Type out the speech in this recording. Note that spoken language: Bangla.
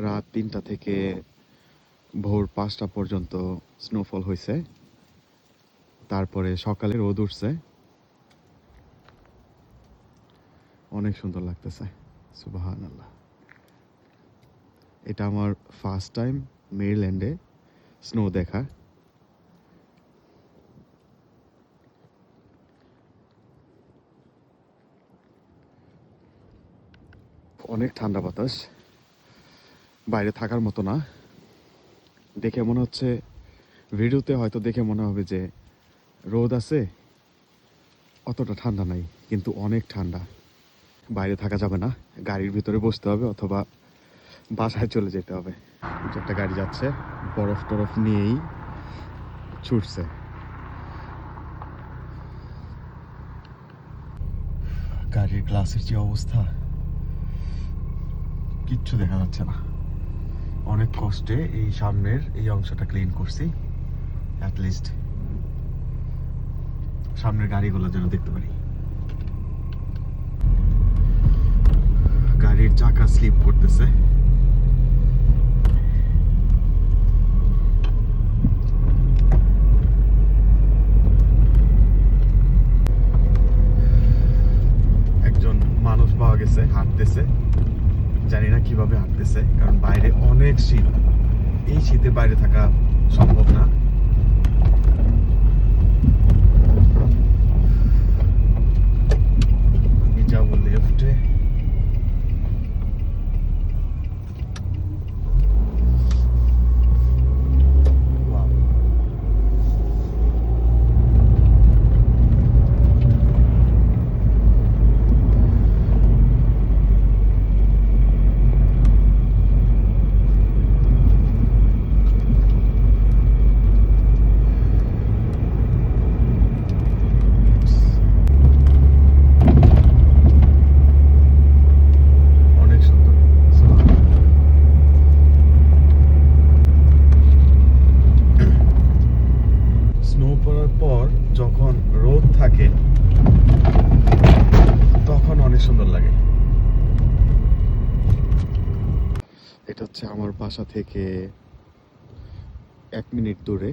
রাত 3টা থেকে ভোর 5টা পর্যন্ত স্নোফল হয়েছে। তারপরে সকালে রোদ উঠছে, অনেক সুন্দর লাগতেছে। সুবহানাল্লাহ। এটা আমার ফার্স্ট টাইম মেরিল্যান্ডে স্নো দেখা। অনেক ঠান্ডা বাতাস, বাইরে থাকার মতো না। দেখে মনে হচ্ছে, ভিডিওতে হয়তো দেখে মনে হবে যে রোদ আছে, অতটা ঠান্ডা নাই, কিন্তু অনেক ঠান্ডা। বাইরে থাকা যাবে না, গাড়ির ভিতরে বসতে হবে অথবা বাসায় চলে যেতে হবে। একটা গাড়ি যাচ্ছে, বরফ টরফ নিয়েই ছুটছে। গাড়ির গ্লাসের যে অবস্থা, কিচ্ছু দেখা যাচ্ছে না। অনেক কষ্টে এই সামনের এই অংশটা ক্লিন করছি, অ্যাটলিস্ট সামনের গাড়িগুলো যেন দেখতে পারি। গাড়ির চাকা স্লিপ করতেছে। একজন মানুষ পাওয়া গেছে, হাঁটতেছে। জানি না কিভাবে হাঁটতেছে, কারণ বাইরে অনেক শীত। এই শীতে বাইরে থাকা সম্ভব না। আমি যাবো লেফটে। পর যখন রোদ থাকে তখন অনেক সুন্দর লাগে। এটা হচ্ছে আমার বাসা থেকে 1 মিনিট দূরে।